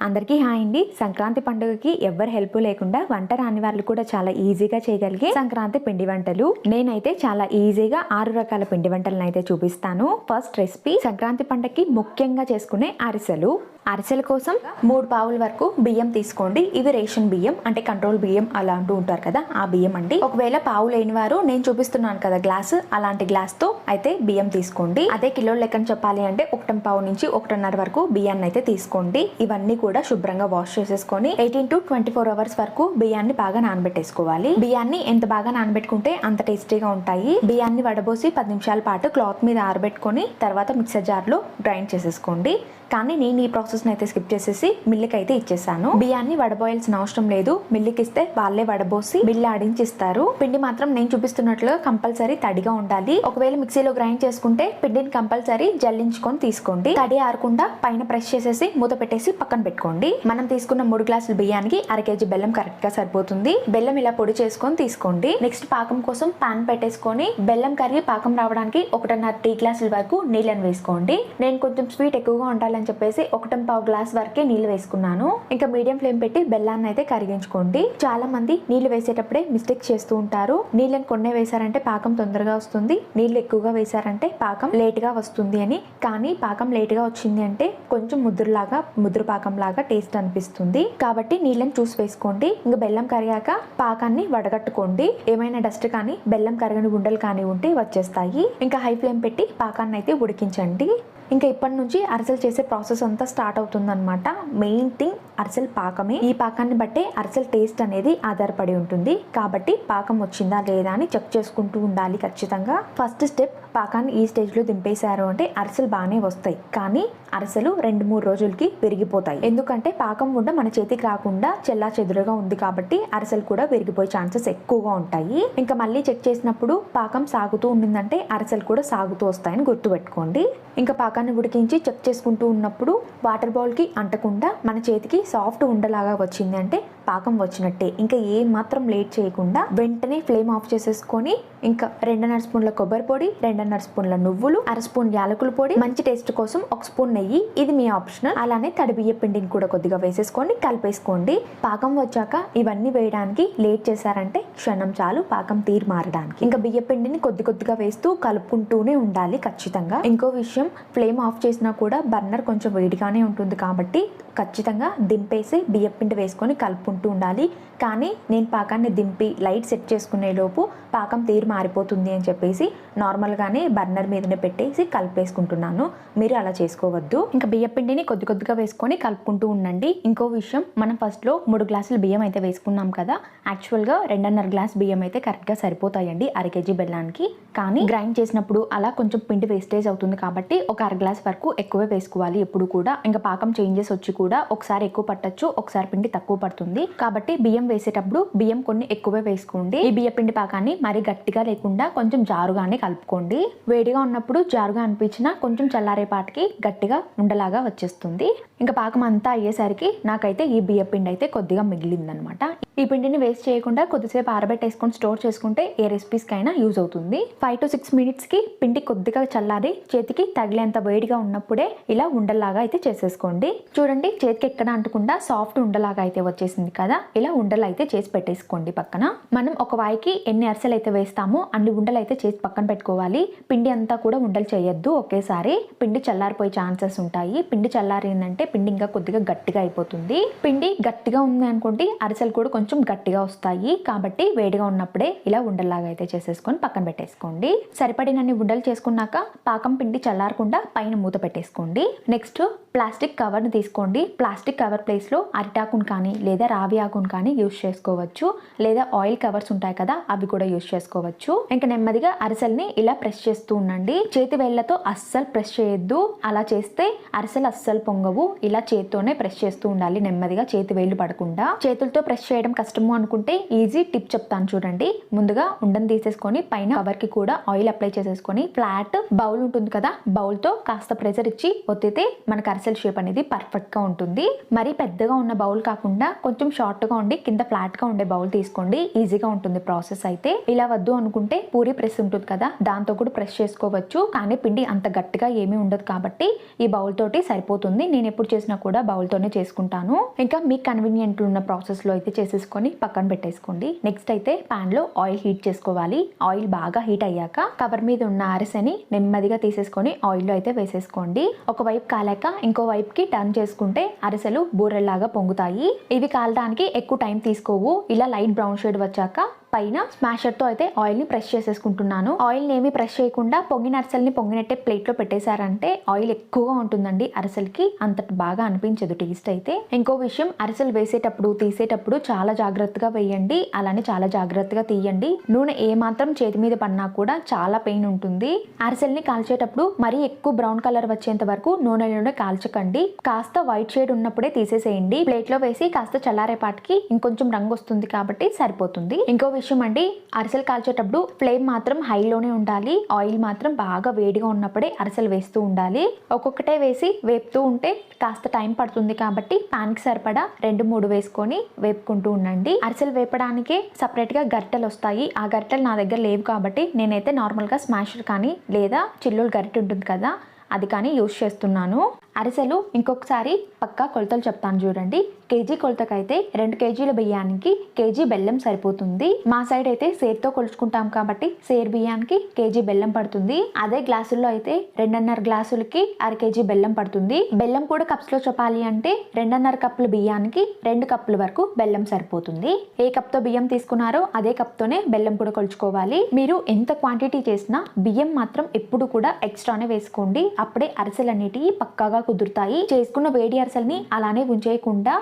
అందరికీ హాయ్ అండి. సంక్రాంతి పండుగకి ఎవ్వరు హెల్ప్ లేకుండా వంట రాని వాళ్ళు కూడా చాలా ఈజీగా చేయగలిగే సంక్రాంతి పిండి వంటలు. నేనైతే చాలా ఈజీగా 6 రకాల పిండి వంటలను అయితే చూపిస్తాను. ఫస్ట్ రెసిపీ సంక్రాంతి పండుగకి ముఖ్యంగా చేసుకునే అరిసెలు. అరిసెల కోసం 3 పావుల వరకు బియ్యం తీసుకోండి. ఇవి రేషన్ బియ్యం, అంటే కంట్రోల్ బియ్యం అలా అంటూ ఉంటారు కదా, ఆ బియ్యం అండి. ఒకవేళ పావు లేని వారు నేను చూపిస్తున్నాను కదా గ్లాస్, అలాంటి గ్లాస్ తో అయితే బియ్యం తీసుకోండి. అదే కిలో లెక్కన చెప్పాలి అంటే 1 పావు నుంచి 1.5 వరకు బియ్యాన్ని అయితే తీసుకోండి. ఇవన్నీ కూడా శుభ్రంగా వాష్ చేసేసుకొని 18 to 24 అవర్స్ వరకు బియ్యాన్ని బాగా నానబెట్టేసుకోవాలి. బియ్యాన్ని ఎంత బాగా నానబెట్టుకుంటే అంత టేస్టీగా ఉంటాయి. బియ్యాన్ని వడబోసి 10 నిమిషాల పాటు క్లాత్ మీద ఆరబెట్టుకొని తర్వాత మిక్సర్ జార్ లో గ్రైండ్ చేసేసుకోండి. కానీ నేను ఈ ప్రాసెస్ అయితే స్కిప్ చేసేసి మిల్లుకి అయితే ఇచ్చేసాను. బియ్యాన్ని వడబోయాల్సిన అవసరం లేదు. మిల్లుకి ఇస్తే వాళ్ళే వడబోసి బిల్లు ఆడించిస్తారు. పిండి మాత్రం నేను చూపిస్తున్నట్లుగా కంపల్సరీ తడిగా ఉండాలి. ఒకవేళ మిక్సీలో గ్రైండ్ చేసుకుంటే పిండిని కంపల్సరీ జల్లించుకొని తీసుకోండి. తడి ఆరకుండా పైన ప్రెస్ చేసేసి మూత పెట్టేసి పక్కన పెట్టుకోండి. మనం తీసుకున్న 3 గ్లాసుల బియ్యానికి 1/2 కేజీ బెల్లం కరెక్ట్ గా సరిపోతుంది. బెల్లం ఇలా పొడి చేసుకొని తీసుకోండి. నెక్స్ట్ పాకం కోసం పాన్ పెట్టేసుకొని బెల్లం కరిగి పాకం రావడానికి 1.5 టీ గ్లాసుల వరకు నీళ్ళని వేసుకోండి. నేను కొంచెం స్వీట్ ఎక్కువగా ఉండాలి అని చెప్పేసి 1.5 గ్లాస్ వరకే నీళ్లు వేసుకున్నాను. ఇంకా మీడియం ఫ్లేమ్ పెట్టి బెల్లాన్ని అయితే కరిగించుకోండి. చాలా మంది నీళ్లు వేసేటప్పుడే మిస్టేక్ చేస్తూ ఉంటారు. నీళ్ళని కొన్నే వేసారంటే పాకం తొందరగా వస్తుంది, నీళ్లు ఎక్కువగా వేసారంటే పాకం లేట్ గా వస్తుంది అని. కానీ పాకం లేట్ గా వచ్చింది అంటే కొంచెం ముద్ర పాకం లాగా టేస్ట్ అనిపిస్తుంది. కాబట్టి నీళ్ళని చూసి వేసుకోండి. ఇంకా బెల్లం కరిగాక పాకాన్ని వడగట్టుకోండి. ఏమైనా డస్ట్ కానీ బెల్లం కరగని గుండెలు కానీ ఉంటే వచ్చేస్తాయి. ఇంకా హై ఫ్లేమ్ పెట్టి పాకాన్ని అయితే ఉడికించండి. ఇంకా ఇప్పటి నుంచి అరిసెలు చేసే ప్రాసెస్ అంతా స్టార్ట్ అవుతుంది అనమాట. మెయిన్ థింగ్ అరిసెల్ పాకమే. ఈ పాకాన్ని బట్టే అరిసెల్ టేస్ట్ అనేది ఆధారపడి ఉంటుంది. కాబట్టి పాకం వచ్చిందా లేదా అని చెక్ చేసుకుంటూ ఉండాలి ఖచ్చితంగా. ఫస్ట్ స్టెప్, పాకాన్ని ఈ స్టేజ్ లో దింపేశారు అంటే అరిసెలు బాగానే వస్తాయి. కానీ అరిసెలు 2-3 రోజులకి విరిగిపోతాయి. ఎందుకంటే పాకం కూడా మన చేతికి రాకుండా చెల్లా చెదురుగా ఉంది కాబట్టి అరిసెలు కూడా విరిగిపోయే ఛాన్సెస్ ఎక్కువగా ఉంటాయి. ఇంకా మళ్ళీ చెక్ చేసినప్పుడు పాకం సాగుతూ ఉండిందంటే అరిసెలు కూడా సాగుతూ వస్తాయని గుర్తుపెట్టుకోండి. ఇంకా పాకాన్ని ఉడికించి చెక్ చేసుకుంటూ ఉన్నప్పుడు వాటర్ బౌల్ కి అంటకుండా మన చేతికి సాఫ్ట్ ఉండలాగా వచ్చింది అంటే పాకం వచ్చినట్టే. ఇంకా ఏ మాత్రం లేట్ చేయకుండా వెంటనే ఫ్లేమ్ ఆఫ్ చేసేసుకొని ఇంకా 2.5 స్పూన్ల కొబ్బరి పొడి, 2.5 స్పూన్ల నువ్వులు, 1/2 స్పూన్ యాలకుల పొడి, మంచి టేస్ట్ కోసం 1 స్పూన్ నెయ్యి, ఇది మీ ఆప్షనల్. అలానే తడి బియ్య పిండిని కూడా కొద్దిగా వేసేసుకొని కలిపేసుకోండి. పాకం వచ్చాక ఇవన్నీ వేయడానికి లేట్ చేశారంటే క్షణం చాలు పాకం తీరు మారడానికి. ఇంకా బియ్య పిండిని కొద్దిగా వేస్తూ కలుపుకుంటూనే ఉండాలి ఖచ్చితంగా. ఇంకో విషయం, ఫ్లేమ్ ఆఫ్ చేసినా కూడా బర్నర్ కొంచెం వేడిగానే ఉంటుంది కాబట్టి ఖచ్చితంగా దింపేసి బియ్య పిండి వేసుకొని కలుపుకుంటూ ఉండాలి. కానీ నేను పాకాన్ని దింపి లైట్ సెట్ చేసుకునే లోపు పాకం తీరు మారిపోతుంది అని చెప్పేసి నార్మల్గానే బర్నర్ మీదనే పెట్టేసి కలిపేసుకుంటున్నాను. మీరు అలా చేసుకోవద్దు. ఇంకా బియ్య పిండిని కొద్దిగా వేసుకొని కలుపుకుంటూ ఉండండి. ఇంకో విషయం, మనం ఫస్ట్లో 3 గ్లాసుల బియ్యం అయితే వేసుకున్నాం కదా, యాక్చువల్గా 2.5 గ్లాస్ బియ్యం అయితే కరెక్ట్గా సరిపోతాయండి 1/2 కేజీ బెల్లానికి. కానీ గ్రైండ్ చేసినప్పుడు అలా కొంచెం పిండి వేస్టేజ్ అవుతుంది కాబట్టి ఒక 1/2 గ్లాస్ వరకు ఎక్కువే వేసుకోవాలి ఎప్పుడు కూడా. ఇంకా పాకం చేంజెస్ వచ్చి కూడా ఒకసారి ఎక్కువ పట్టచ్చు, ఒకసారి పిండి తక్కువ పడుతుంది. కాబట్టి బియ్యం వేసేటప్పుడు బియ్యం కొన్ని ఎక్కువే వేసుకోండి. ఈ బియ్య పిండి పాకాన్ని మరీ గట్టిగా లేకుండా కొంచెం జారుగానే కలుపుకోండి. వేడిగా ఉన్నప్పుడు జారుగా అనిపించినా కొంచెం చల్లారేపాటికి గట్టిగా ఉండలాగా వచ్చేస్తుంది. ఇంకా పాకం అంతా అయ్యేసరికి నాకైతే ఈ బియ్య పిండి అయితే కొద్దిగా మిగిలిందనమాట. ఈ పిండిని వేస్ట్ చేయకుండా కొద్దిసేపు ఆరబెట్టేసుకొని స్టోర్ చేసుకుంటే ఏ రెసిపీస్ కైనా యూజ్ అవుతుంది. 5 to 6 minutes కి పిండి కొద్దిగా చల్లారి చేతికి తగిలేంత వేడిగా ఉన్నప్పుడే ఇలా ఉండలాగా అయితే చేసేసుకోండి. చూడండి, చేతికి ఎక్కడ అంటకుండా సాఫ్ట్ ఉండలాగా అయితే వచ్చేసింది కదా. ఇలా ఉండలు అయితే చేసి పెట్టేసుకోండి పక్కన. మనం ఒక వాయికి ఎన్ని అరిసెలు అయితే వేస్తామో అన్ని ఉండలు అయితే చేసి పక్కన పెట్టుకోవాలి. పిండి అంతా కూడా ఉండలు చేయొద్దు ఒకేసారి. పిండి చల్లారిపోయే ఛాన్సెస్ ఉంటాయి. పిండి చల్లారిందంటే పిండి ఇంకా కొద్దిగా గట్టిగా అయిపోతుంది. పిండి గట్టిగా ఉంది అనుకోండి, అరిసెలు కూడా కొంచెం గట్టిగా వస్తాయి. కాబట్టి వేడిగా ఉన్నప్పుడే ఇలా ఉండల్లాగా అయితే చేసేసుకొని పక్కన పెట్టేసుకోండి. సరిపడినన్ని ఉండలు చేసుకున్నాక పాకం పిండి చల్లారకుండా పైన మూత పెట్టేసుకోండి. నెక్స్ట్ ప్లాస్టిక్ కవర్ ని తీసుకోండి. ప్లాస్టిక్ కవర్ ప్లేస్ లో అరిటాకును కానీ లేదా రావి ఆకును కానీ యూజ్ చేసుకోవచ్చు. లేదా ఆయిల్ కవర్స్ ఉంటాయి కదా, అవి కూడా యూజ్ చేసుకోవచ్చు. ఇంకా నెమ్మదిగా అరిసెల్ని ఇలా ప్రెస్ చేస్తూ ఉండండి. చేతి వేళ్లతో అస్సలు ప్రెస్ చేయొద్దు. అలా చేస్తే అరిసెలు అస్సలు పొంగవు. ఇలా చేతితోనే ప్రెస్ చేస్తూ ఉండాలి నెమ్మదిగా, చేతి వేళ్లు పడకుండా. చేతులతో ప్రెస్ చేయడం కష్టము అనుకుంటే ఈజీ టిప్ చెప్తాను చూడండి. ముందుగా ఉండని తీసేసుకొని పైన కవర్కి కూడా ఆయిల్ అప్లై చేసేసుకొని ఫ్లాట్ బౌల్ ఉంటుంది కదా, బౌల్తో కాస్త ప్రెషర్ ఇచ్చి ఒత్తితే మనకు అరిసెల షేప్ అనేది పర్ఫెక్ట్గా ఉంటుంది. మరీ పెద్దగా ఉన్న బౌల్ కాకుండా కొంచెం షార్ట్గా ఉండి కింద ఫ్లాట్గా ఉండే బౌల్ తీసుకోండి, ఈజీగా ఉంటుంది ప్రాసెస్ అయితే. ఇలా వద్దు అనుకుంటే పూరి ప్రెస్ ఉంటుంది కదా, దాంతో కూడా ప్రెస్ చేసుకోవచ్చు. కానీ పిండి అంత గట్టిగా ఏమీ ఉండదు కాబట్టి ఈ బౌల్ తోటి సరిపోతుంది. నేను ఎప్పుడు చేసినా కూడా బౌల్తోనే చేసుకుంటాను. ఇంకా మీకు కన్వీనియంట్ ఉన్న ప్రాసెస్లో అయితే చేసేసుకొని పక్కన పెట్టేసుకోండి. నెక్స్ట్ అయితే పాన్ లో ఆయిల్ హీట్ చేసుకోవాలి. ఆయిల్ బాగా హీట్ అయ్యాక కవర్ మీద ఉన్న అరిసెని నెమ్మదిగా తీసేసుకొని ఆయిల్లో అయితే వేసేసుకోండి. ఒకవైపు కాలాక ఇంకో వైపుకి టర్న్ చేసుకుంటే అరిసెలు బూరెల్లాగా పొంగుతాయి. ఇవి కాలడానికి ఎక్కువ టైం తీసుకోవు. ఇలా లైట్ బ్రౌన్ షేడ్ వచ్చాక పైన స్మాషర్ తో అయితే ఆయిల్ ని ప్రెస్ చేసేసుకుంటున్నాను. ఆయిల్ ని ఏమి ప్రెస్ చేయకుండా పొంగిన అరిసెల్ని పొంగినట్టే ప్లేట్ లో పెట్టేశారంటే ఆయిల్ ఎక్కువగా ఉంటుందండి అరిసెలకి, అంత బాగా అనిపించదు టేస్ట్ అయితే. ఇంకో విషయం, అరిసెలు వేసేటప్పుడు తీసేటప్పుడు చాలా జాగ్రత్తగా వేయండి, అలానే చాలా జాగ్రత్తగా తీయండి. నూనె ఏ మాత్రం చేతి మీద పడినా కూడా చాలా పెయిన్ ఉంటుంది. అరిసెల్ని కాల్చేటప్పుడు మరీ ఎక్కువ బ్రౌన్ కలర్ వచ్చేంత వరకు నూనెలోనే కాల్చకండి. కాస్త వైట్ షేడ్ ఉన్నప్పుడే తీసేసేయండి. ప్లేట్ లో వేసి కాస్త చల్లారేపాటికి ఇంకొంచెం రంగు వస్తుంది కాబట్టి సరిపోతుంది. ఇంకో విషయం అండి, అరిసెలు కాల్చేటప్పుడు ఫ్లేమ్ మాత్రం హైలోనే ఉండాలి. ఆయిల్ మాత్రం బాగా వేడిగా ఉన్నప్పుడే అరిసెలు వేస్తూ ఉండాలి. ఒక్కొక్కటే వేసి వేపుతూ ఉంటే కాస్త టైం పడుతుంది కాబట్టి పాన్కి సరిపడా 2-3 వేసుకొని వేపుకుంటూ ఉండండి. అరిసెలు వేపడానికే సపరేట్ గా గరిటెలు వస్తాయి. ఆ గరిటెలు నా దగ్గర లేవు కాబట్టి నేనైతే నార్మల్ గా స్మాషర్ కానీ లేదా చిల్లులు గరిటె ఉంటుంది కదా, అది కానీ యూజ్ చేస్తున్నాను. అరిసెలు ఇంకొకసారి పక్కా కొలతలు చెప్తాను చూడండి. కేజీ కొలతకైతే 2 కేజీల బియ్యానికి కేజీ బెల్లం సరిపోతుంది. మా సైడ్ అయితే సేరుతో కొలుచుకుంటాం కాబట్టి సేరు బియ్యానికి కేజీ బెల్లం పడుతుంది. అదే గ్లాసుల్లో అయితే 2.5 గ్లాసులకి 1/2 కేజీ బెల్లం పడుతుంది. బెల్లం కూడా కప్స్ లో చెప్పాలి అంటే 2.5 కప్పుల బియ్యానికి 2 కప్పుల వరకు బెల్లం సరిపోతుంది. ఏ కప్ తో బియ్యం తీసుకున్నారో అదే కప్ తోనే బెల్లం కూడా కొలుచుకోవాలి. మీరు ఎంత క్వాంటిటీ చేసినా బియ్యం మాత్రం ఎప్పుడు కూడా ఎక్స్ట్రానే వేసుకోండి. అప్పుడే అరిసెలు అనేటివి పక్కాగా కుదురుతాయి. చేసుకున్న వేడి అరిసెల్ని అలానే ఉంచేయకుండా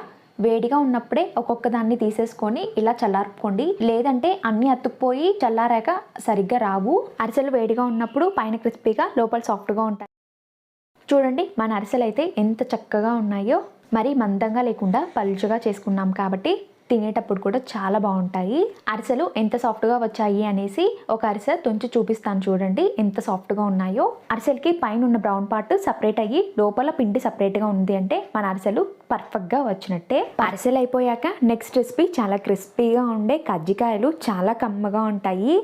వేడిగా ఉన్నప్పుడే ఒక్కొక్క దాన్ని తీసేసుకొని ఇలా చల్లార్పుకోండి. లేదంటే అన్ని అతుక్కుపోయి చల్లారాక సరిగ్గా రావు. అరిసెలు వేడిగా ఉన్నప్పుడు పైన క్రిస్పీగా లోపల సాఫ్ట్గా ఉంటాయి. చూడండి మన అరిసెలు అయితే ఎంత చక్కగా ఉన్నాయో. మరీ మందంగా లేకుండా పలుచగా చేసుకున్నాం కాబట్టి తినేటప్పుడు కూడా చాలా బాగుంటాయి. అరిసెలు ఎంత సాఫ్ట్గా వచ్చాయి అనేసి ఒక అరిసె తుంచి చూపిస్తాను చూడండి ఎంత సాఫ్ట్గా ఉన్నాయో. అరిసెలకి పైన ఉన్న బ్రౌన్ పార్ట్ సపరేట్ అయ్యి లోపల పిండి సపరేట్గా ఉంది అంటే మన అరిసెలు పర్ఫెక్ట్గా వచ్చినట్టే. అరిసెలు అయిపోయాక నెక్స్ట్ రెసిపీ చాలా క్రిస్పీగా ఉండే కజ్జికాయలు, చాలా కమ్మగా ఉంటాయి.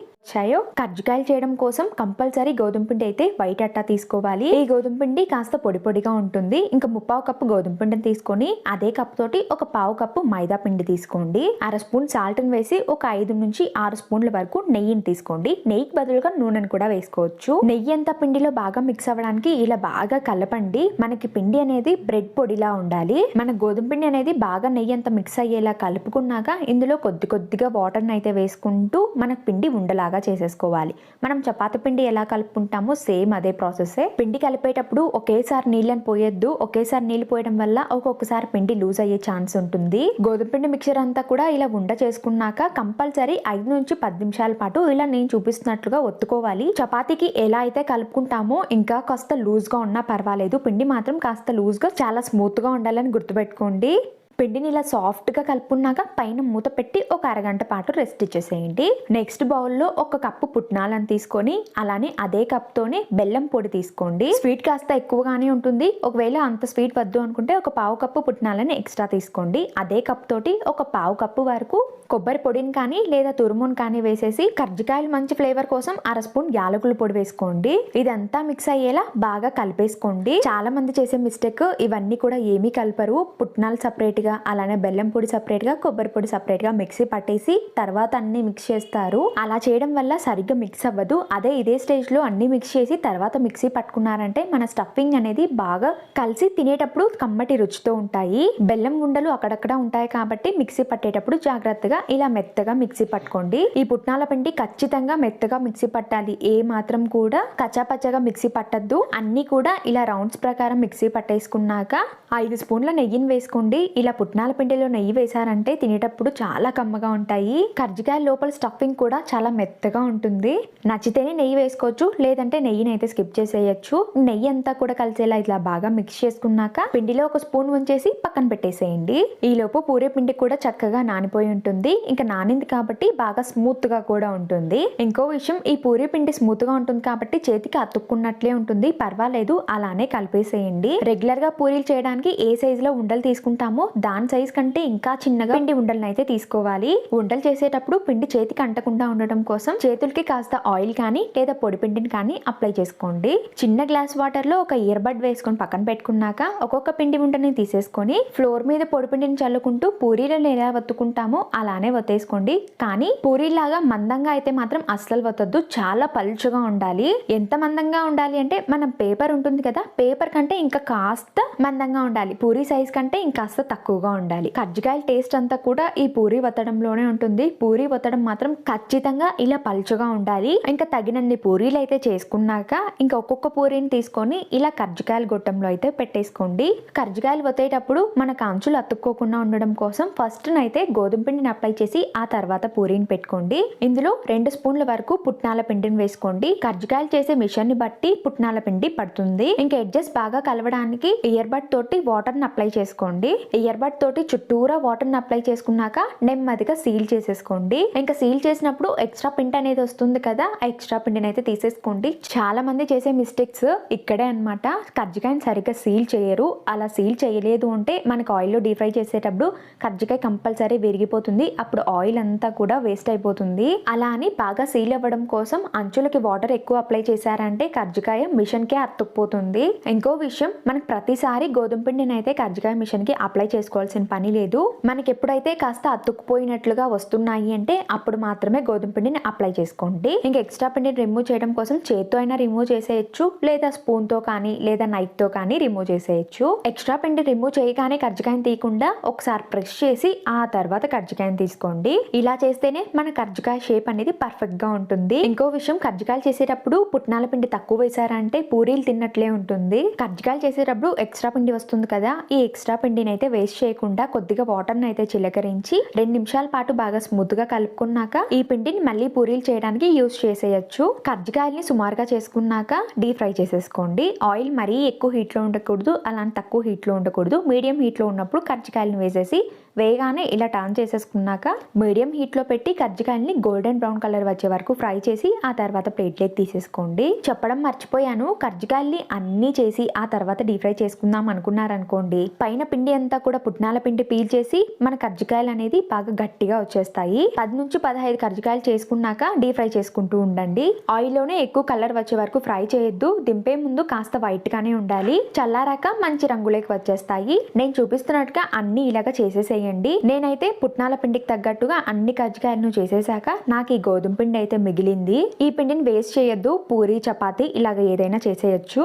కజ్జికాయలు చేయడం కోసం కంపల్సరీ గోధుమ పిండి అయితే వైట్ అట్టా తీసుకోవాలి. ఈ గోధుమ పిండి కాస్త పొడి పొడిగా ఉంటుంది. ఇంకా 1/4 కప్పు గోధుమ పిండిని తీసుకొని అదే కప్ తోటి ఒక 1/4 కప్పు మైదా పిండి తీసుకోండి. 1/2 స్పూన్ సాల్ట్ వేసి ఒక 5 నుంచి 6 స్పూన్ల వరకు నెయ్యిని తీసుకోండి. నెయ్యికి బదులుగా నూనెను కూడా వేసుకోవచ్చు. నెయ్యి అంతా పిండిలో బాగా మిక్స్ అవ్వడానికి ఇలా బాగా కలపండి. మనకి పిండి అనేది బ్రెడ్ పొడిలా ఉండాలి. మన గోధుమ పిండి అనేది బాగా నెయ్యి అంతా మిక్స్ అయ్యేలా కలుపుకున్నాక ఇందులో కొద్ది కొద్దిగా వాటర్ని అయితే వేసుకుంటూ మనకు పిండి ఉండలాగా చేసేసుకోవాలి. మనం చపాతీ పిండి ఎలా కలుపుకుంటామో సేమ్ అదే ప్రాసెసే. పిండి కలిపేటప్పుడు ఒకేసారి నీళ్ళని పోయొద్దు. ఒకేసారి నీళ్ళు పోయడం వల్ల ఒక్కొక్కసారి పిండి లూజ్ అయ్యే ఛాన్స్ ఉంటుంది. గోధుమ పిండి మిక్చర్ అంతా కూడా ఇలా ఉండ చేసుకున్నాక కంపల్సరీ 5 నుంచి 10 నిమిషాల పాటు ఇలా నేను చూపిస్తున్నట్లుగా ఒత్తుకోవాలి. చపాతీకి ఎలా అయితే కలుపుకుంటామో ఇంకా కాస్త లూజ్ గా ఉన్నా పర్వాలేదు, పిండి మాత్రం కాస్త లూజ్ గా చాలా స్మూత్ గా ఉండాలని గుర్తుపెట్టుకోండి. పిండిని ఇలా సాఫ్ట్గా కలుపుకున్నాక పైన మూత పెట్టి ఒక అరగంట పాటు రెస్ట్ ఇచ్చేసేయండి. నెక్స్ట్ బౌల్లో 1 కప్పు పుట్నాలను తీసుకొని అలానే అదే కప్తోనే బెల్లం పొడి తీసుకోండి. స్వీట్ కాస్త ఎక్కువగానే ఉంటుంది. ఒకవేళ అంత స్వీట్ వద్దు అనుకుంటే ఒక 1/4 కప్పు పుట్నాలని ఎక్స్ట్రా తీసుకోండి. అదే కప్ తోటి ఒక 1/4 కప్పు వరకు కొబ్బరి పొడిని కానీ లేదా తురుమును కానీ వేసేసి కజ్జికాయలు మంచి ఫ్లేవర్ కోసం 1/2 స్పూన్ యాలకుల పొడి వేసుకోండి. ఇదంతా మిక్స్ అయ్యేలా బాగా కలిపేసుకోండి. చాలా మంది చేసే మిస్టేక్ ఇవన్నీ కూడా ఏమీ కలపరు. పుట్నాలు సపరేట్ గా అలానే బెల్లం పొడి సపరేట్ గా కొబ్బరి పొడి సపరేట్ గా మిక్సీ పట్టేసి తర్వాత అన్ని మిక్స్ చేస్తారు. అలా చేయడం వల్ల సరిగ్గా మిక్స్ అవ్వదు. అదే ఇదే స్టేజ్ లో అన్ని మిక్స్ చేసి తర్వాత మిక్సీ పట్టుకున్నారంటే మన స్టఫింగ్ అనేది బాగా కలిసి తినేటప్పుడు కమ్మటి రుచితో ఉంటాయి. బెల్లం ఉండలు అక్కడక్కడ ఉంటాయి కాబట్టి మిక్సీ పట్టేటప్పుడు జాగ్రత్తగా ఇలా మెత్తగా మిక్సీ పట్టుకోండి. ఈ పుట్నాల పిండి ఖచ్చితంగా మెత్తగా మిక్సీ పట్టాలి. ఏ మాత్రం కూడా కచ్చాపచ్చగా మిక్సీ పట్టద్దు. అన్ని కూడా ఇలా రౌండ్స్ ప్రకారం మిక్సీ పట్టేసుకున్నాక 5 స్పూన్ల నెయ్యిని వేసుకోండి. ఇలా పుట్నాల పిండిలో నెయ్యి వేశారంటే తినేటప్పుడు చాలా కమ్మగా ఉంటాయి. కర్జికాయ లోపల స్టఫింగ్ కూడా చాలా మెత్తగా ఉంటుంది. నచ్చితేనే నెయ్యి వేసుకోవచ్చు, లేదంటే నెయ్యిని అయితే స్కిప్ చేసేయచ్చు. నెయ్యి అంతా కూడా కలిసేలా ఇట్లా బాగా మిక్స్ చేసుకున్నాక పిండిలో ఒక స్పూన్ ఉంచేసి పక్కన పెట్టేసేయండి. ఈలోపు పూరీ పిండి కూడా చక్కగా నానిపోయి ఉంటుంది. ఇంకా నానింది కాబట్టి బాగా స్మూత్ గా కూడా ఉంటుంది. ఇంకో విషయం, ఈ పూరీ పిండి స్మూత్ గా ఉంటుంది కాబట్టి చేతికి అతుక్కున్నట్లే ఉంటుంది, పర్వాలేదు అలానే కలిపేసేయండి. రెగ్యులర్ గా పూరీలు చేయడానికి ఏ సైజ్ లో ఉండలు తీసుకుంటామో దాని సైజ్ కంటే ఇంకా చిన్నగా పిండి ఉండలను అయితే తీసుకోవాలి. ఉండలు చేసేటప్పుడు పిండి చేతికి అంటకుండా ఉండడం కోసం చేతులకి కాస్త ఆయిల్ కానీ లేదా పొడి పిండిని కానీ అప్లై చేసుకోండి. చిన్న గ్లాస్ వాటర్ లో ఒక ఇయర్ బడ్ వేసుకొని పక్కన పెట్టుకున్నాక ఒక్కొక్క పిండి ఉండని తీసేసుకొని ఫ్లోర్ మీద పొడి పిండిని చల్లుకుంటూ పూరీలను ఎలా వత్తుకుంటామో అలానే వత్తేసుకోండి. కానీ పూరీలాగా మందంగా అయితే మాత్రం అస్సలు వత్తద్దు, చాలా పలుచగా ఉండాలి. ఎంత మందంగా ఉండాలి అంటే మనం పేపర్ ఉంటుంది కదా, పేపర్ కంటే ఇంకా కాస్త మందంగా ఉండాలి. పూరీ సైజ్ కంటే ఇంకాస్త తక్కువగా ఉండాలి. కజ్జికాయల టేస్ట్ అంతా కూడా ఈ పూరీ వత్తడంలోనే ఉంటుంది. పూరీ వత్తడం మాత్రం ఖచ్చితంగా ఇలా పలుచగా ఉండాలి. ఇంకా తగినన్ని పూరీలు అయితే చేసుకున్నాక ఇంకా ఒక్కొక్క పూరీని తీసుకొని ఇలా కజ్జికాయల గొట్టంలో అయితే పెట్టేసుకోండి. కజ్జికాయలు వత్తేటప్పుడు మన అంచులు అతుక్కోకుండా ఉండడం కోసం ఫస్ట్ అయితే గోధుమ పిండిని అప్లై చేసి ఆ తర్వాత పూరీని పెట్టుకోండి. ఇందులో 2 స్పూన్ల వరకు పుట్నాల పిండిని వేసుకోండి. కజ్జికాయలు చేసే మిషన్ ని బట్టి పుట్నాల పిండి పడుతుంది. ఇంకా ఎడ్జెస్ బాగా కలవడానికి ఇయర్ బడ్ తోటి వాటర్ ని అప్లై చేసుకోండి. ఇయర్ బడ్ తోటి చుట్టూరా వాటర్ ని అప్లై చేసుకున్నాక నెమ్మదిగా సీల్ చేసేసుకోండి. ఇంకా సీల్ చేసినప్పుడు ఎక్స్ట్రా పిండి అనేది వస్తుంది కదా, ఆ ఎక్స్ట్రా పిండిని అయితే తీసేసుకోండి. చాలా మంది చేసే మిస్టేక్స్ ఇక్కడే అన్నమాట. కజ్జికాయని సరిగ్గా సీల్ చేయరు. అలా సీల్ చేయలేదు అంటే మనకు ఆయిల్లో డీప్ ఫ్రై చేసేటప్పుడు కజ్జికాయ కంపల్సరీ విరిగిపోతుంది. అప్పుడు ఆయిల్ అంతా కూడా వేస్ట్ అయిపోతుంది. అలా అని బాగా సీల్ అవ్వడం కోసం అంచులకి వాటర్ ఎక్కువ అప్లై చేశారంటే కజ్జికాయ మిషన్ కే అతుక్కుపోతుంది. ఇంకో విషయం, మనకు ప్రతిసారి గోధుమ పిండిని అయితే కజ్జికాయ మిషన్ కి అప్లై చేసుకోవాల్సిన పని లేదు. మనకి ఎప్పుడైతే కాస్త అతుక్కుపోయినట్లుగా వస్తున్నాయి అంటే అప్పుడు మాత్రమే గోధుమ పిండిని అప్లై చేసుకోండి. ఇంకా ఎక్స్ట్రా పిండిని రిమూవ్ చేయడం కోసం చేత్తో అయినా రిమూవ్ చేసేయచ్చు, లేదా స్పూన్ తో కానీ లేదా నైఫ్ తో కానీ రిమూవ్ చేసేయచ్చు. ఎక్స్ట్రా పిండి రిమూవ్ చేయగానే కజ్జికాయని తీయకుండా ఒకసారి ప్రెస్ చేసి ఆ తర్వాత కజ్జికాయని తీసుకోండి. ఇలా చేస్తేనే మన కజ్జికాయ షేప్ అనేది పర్ఫెక్ట్ గా ఉంటుంది. ఇంకో విషయం, కజ్జికాయలు చేసేటప్పుడు పుట్నాల పిండి తక్కువ వేసారంటే పూరీలు తిన్నట్లే ఉంటుంది. కజ్జికాయలు చేసేటప్పుడు ఎక్స్ట్రా పిండి వస్తుంది కదా, ఈ ఎక్స్ట్రా పిండిని అయితే వేస్ట్ చేయకుండా కొద్దిగా వాటర్ ని అయితే చిలకరించి 2 నిమిషాల పాటు బాగా స్మూత్ గా కలుపుకున్నాక ఈ పిండిని మళ్ళీ పూరీలు చేయడానికి యూజ్ చేసేయచ్చు. కజ్జికాయల్ని సుమారుగా చేసుకున్నాక డీప్ ఫ్రై చేసేసుకోండి. ఆయిల్ మరీ ఎక్కువ హీట్ లో ఉండకూడదు, అలాంటి తక్కువ హీట్ లో ఉండకూడదు. మీడియం హీట్ లో ఉన్నప్పుడు కజ్జికాయలను వేసేసి వేగానే ఇలా టర్న్ చేసేసుకున్నాక మీడియం హీట్ లో పెట్టి కజ్జికాయల్ని గోల్డెన్ బ్రౌన్ కలర్ వచ్చే వరకు ఫ్రై చేసి ఆ తర్వాత ప్లేట్లోకి తీసేసుకోండి. చెప్పడం మర్చిపోయాను, కజ్జికాయల్ని అన్ని చేసి ఆ తర్వాత డీప్ ఫ్రై చేసుకుందాం అనుకున్నారనుకోండి, పైన పిండి అంతా కూడా పుట్నాల పిండి పీల్ చేసి మన కజ్జికాయలు అనేది బాగా గట్టిగా వచ్చేస్తాయి. 10 నుంచి 15 కజ్జికాయలు చేసుకున్నాక డీప్ ఫ్రై చేసుకుంటూ ఉండండి. ఆయిల్ లోనే ఎక్కువ కలర్ వచ్చే వరకు ఫ్రై చేయొద్దు. దింపే ముందు కాస్త వైట్ గానే ఉండాలి. చల్లారాక మంచి రంగులోకి వచ్చేస్తాయి. నేను చూపిస్తున్నట్టుగా అన్ని ఇలాగా చేసేసేయండి. నేనైతే పుట్నాల పిండికి తగ్గట్టుగా అన్ని కజ్జికాయలను చేసేసాక నాకు ఈ గోధుమ పిండి అయితే మిగిలింది. ఈ పిండిని వేస్ట్ చేయొద్దు. పూరి, చపాతీ ఇలాగ ఏదైనా చేసేయచ్చు.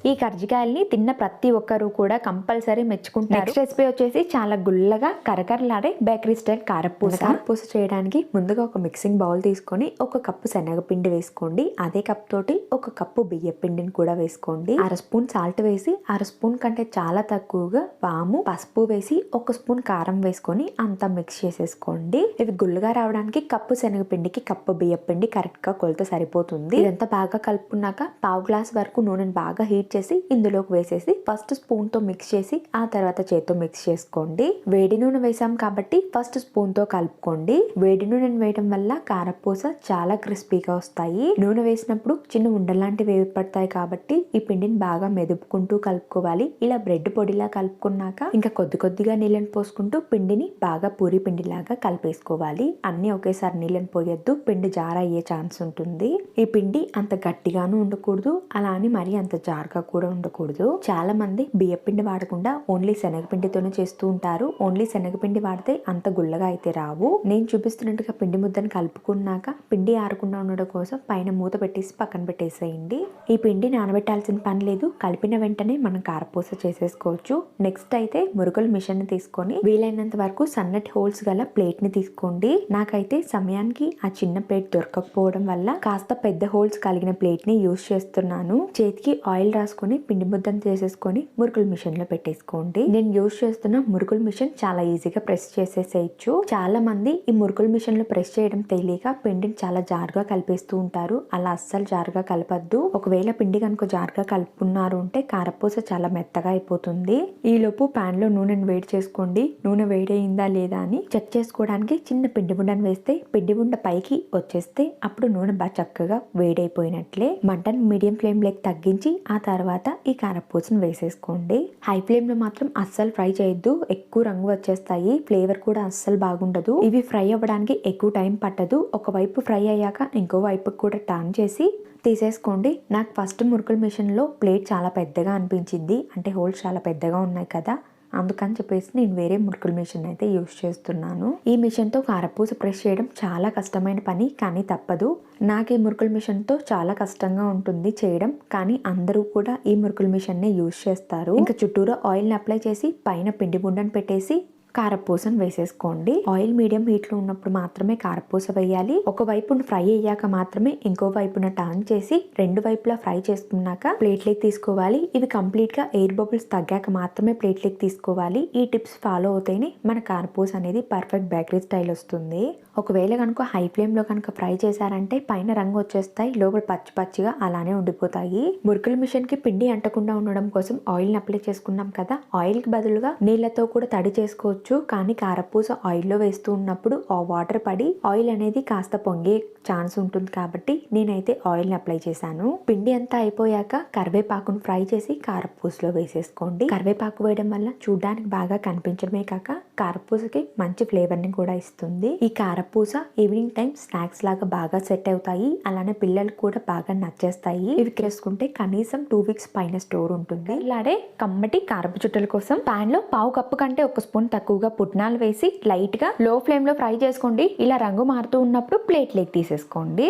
ఈ కర్జికాయల్ని తిన్న ప్రతి ఒక్కరు కూడా కంపల్సరీ మెచ్చుకుంటారు. నెక్స్ట్ రెసిపీ వచ్చేసి చాలా గుల్లగా కరకరలాడే బేకరీ స్టైల్ కారపూస. కారపూస చేయడానికి ముందుగా ఒక మిక్సింగ్ బౌల్ తీసుకొని 1 కప్పు శనగపిండి వేసుకోండి. అదే కప్ తోటి 1 కప్పు బియ్య పిండిని కూడా వేసుకోండి. 1/2 స్పూన్ సాల్ట్ వేసి 1/2 స్పూన్ కంటే చాలా తక్కువగా వాము, పసుపు వేసి 1 స్పూన్ కారం వేసుకొని అంతా మిక్స్ చేసేసుకోండి. ఇవి గుల్లగా రావడానికి కప్పు శనగపిండికి కప్పు బియ్య పిండి కరెక్ట్ గా కొలత సరిపోతుంది. ఇదంతా బాగా కలుపుకున్నాక 1/2 గ్లాస్ వరకు నూనెని బాగా హీట్ చేసి ఇందులోకి వేసేసి ఫస్ట్ స్పూన్ తో మిక్స్ చేసి ఆ తర్వాత చేత్తో మిక్స్ చేసుకోండి. వేడి నూనె వేసాం కాబట్టి ఫస్ట్ స్పూన్ తో కలుపుకోండి. వేడి నూనెను వేయడం వల్ల కారపూస చాలా క్రిస్పీగా వస్తాయి. నూనె వేసినప్పుడు చిన్న ఉండలాంటివి ఏర్పడతాయి కాబట్టి ఈ పిండిని బాగా మెదుపుకుంటూ కలుపుకోవాలి. ఇలా బ్రెడ్ పొడిలా కలుపుకున్నాక ఇంకా కొద్ది కొద్దిగా నీళ్ళని పోసుకుంటూ పిండిని బాగా పూరి పిండిలాగా కలిపేసుకోవాలి. అన్ని ఒకేసారి నీళ్ళని పోయొద్దు, పిండి జార అయ్యే ఛాన్స్ ఉంటుంది. ఈ పిండి అంత గట్టిగాను ఉండకూడదు, అలా అని మరీ అంత జారుగా కూడా ఉండకూడదు. చాలా మంది బియ్యపిండి వాడకుండా ఓన్లీ శనగపిండితోనే చేస్తూ ఉంటారు. ఓన్లీ శనగపిండి వాడితే అంత గుల్లగా అయితే రావు. నేను చూపిస్తున్నట్టుగా పిండి ముద్దను కలుపుకున్నాక పిండి ఆరకుండా ఉండడం కోసం పైన మూత పెట్టేసి పక్కన పెట్టేసేయండి. ఈ పిండి నానబెట్టాల్సిన పని లేదు, కలిపిన వెంటనే మనం కారపూస చేసేసుకోవచ్చు. నెక్స్ట్ అయితే మురుకుల మిషన్ ని తీసుకొని వీలైనంత వరకు సన్నటి హోల్స్ గల ప్లేట్ ని తీసుకోండి. నాకైతే సమయానికి ఆ చిన్న ప్లేట్ దొరకకపోవడం వల్ల కాస్త పెద్ద హోల్స్ కలిగిన ప్లేట్ ని యూజ్ చేస్తున్నాను. చేతికి ఆయిల్ రాసుకొని చేసుకొని పిండి ముద్దను చేసేసుకొని మురుకుల మిషన్ లో పెట్టేసుకోండి. నేను యూజ్ చేస్తున్న మురుకుల మిషన్ చాలా ఈజీగా ప్రెస్ చేసేసేయచ్చు. చాలా మంది ఈ మురుకుల మిషన్ లో ప్రెస్ చేయడం తెలియక పిండిని చాలా జారుగా కలిపేస్తూ ఉంటారు. అలా అస్సలు జారుగా కలపద్దు. ఒకవేళ పిండి కనుక జారుగా కలుపుకున్నారు అంటే కారపూస చాలా మెత్తగా అయిపోతుంది. ఈ లోపు పాన్ లో నూనెను వేడి చేసుకోండి. నూనె వేడైందా లేదా అని చెక్ చేసుకోవడానికి చిన్న పిండి ఉండను వేస్తే పిండి ఉండ పైకి వచ్చేస్తే అప్పుడు నూనె బాగా చక్కగా వేడైపోయినట్లే. మంటను మీడియం ఫ్లేమ్ లోకి తగ్గించి ఆ తర్వాత ఈ కారపూసను వేసేసుకోండి. హై ఫ్లేమ్ లో మాత్రం అస్సలు ఫ్రై చేయొద్దు. ఎక్కువ రంగు వచ్చేస్తాయి. ఫ్లేవర్ కూడా అస్సలు బాగుండదు. ఇవి ఫ్రై అవ్వడానికి ఎక్కువ టైం పట్టదు. ఒకవైపు ఫ్రై అయ్యాక ఇంకో వైపు కూడా టర్న్ చేసి తీసేసుకోండి. నాకు ఫస్ట్ మురుకుల మిషన్ లో ప్లేట్ చాలా పెద్దగా అనిపించింది. అంటే హోల్స్ చాలా పెద్దగా ఉన్నాయి కదా, అందుకని చెప్పేసి నేను వేరే మురుకుల మిషన్ అయితే యూజ్ చేస్తున్నాను. ఈ మిషన్తో కారపూస ప్రెస్ చేయడం చాలా కష్టమైన పని, కానీ తప్పదు. నాకు ఈ మురుకుల మిషన్తో చాలా కష్టంగా ఉంటుంది చేయడం, కానీ అందరూ కూడా ఈ మురుకుల మిషన్నే యూజ్ చేస్తారు. ఇంకా చుట్టూరా ఆయిల్ని అప్లై చేసి పైన పిండి బుండను పెట్టేసి కారపూసను వేసేసుకోండి. ఆయిల్ మీడియం హీట్ లో ఉన్నప్పుడు మాత్రమే కారపూస వేయాలి. ఒక వైపున ఫ్రై అయ్యాక మాత్రమే ఇంకో వైపున టర్న్ చేసి రెండు వైపులా ఫ్రై చేసుకున్నాక ప్లేట్లోకి తీసుకోవాలి. ఇవి కంప్లీట్ గా ఎయిర్ బబుల్స్ తగ్గాక మాత్రమే ప్లేట్లోకి తీసుకోవాలి. ఈ టిప్స్ ఫాలో అవుతేనే మన కారపూస అనేది పర్ఫెక్ట్ బేకరీ స్టైల్ వస్తుంది. ఒకవేళ కనుక హై ఫ్లేమ్ లో కనుక ఫ్రై చేశారంటే పైన రంగు వచ్చేస్తాయి, లోపల పచ్చి పచ్చిగా అలానే ఉండిపోతాయి. మురుకుల మిషన్ కి పిండి అంటకుండా ఉండడం కోసం ఆయిల్ ని అప్లై చేసుకున్నాం కదా, ఆయిల్ కి బదులుగా నీళ్లతో కూడా తడి చేసుకోవచ్చు. కానీ కారపూస ఆయిల్లో వేస్తూ ఉన్నప్పుడు ఆ వాటర్ పడి ఆయిల్ అనేది కాస్త పొంగే ఛాన్స్ ఉంటుంది కాబట్టి నేనైతే ఆయిల్ ని అప్లై చేశాను. పిండి అంతా అయిపోయాక కరివేపాకును ఫ్రై చేసి కారపూసలో వేసేసుకోండి. కరివేపాకు వేయడం వల్ల చూడడానికి బాగా కనిపించడమే కాక కారపూసకి మంచి ఫ్లేవర్ ని కూడా ఇస్తుంది. ఈ కారపూస ఈవినింగ్ టైం స్నాక్స్ లాగా బాగా సెట్ అవుతాయి. అలానే పిల్లలకు కూడా బాగా నచ్చేస్తాయి. ఇవి చేసుకుంటే కనీసం 2 వీక్స్ పైన స్టోర్ ఉంటుంది. ఇలాడే కమ్మటి కారపు చుట్టల కోసం పాన్ లో పావు కప్పు కంటే 1 స్పూన్ తక్కువగా పుట్నాలు వేసి లైట్ గా లో ఫ్లేమ్ లో ఫ్రై చేసుకోండి. ఇలా రంగు మారుతూ ఉన్నప్పుడు ప్లేట్లోకి తీసేసుకోండి.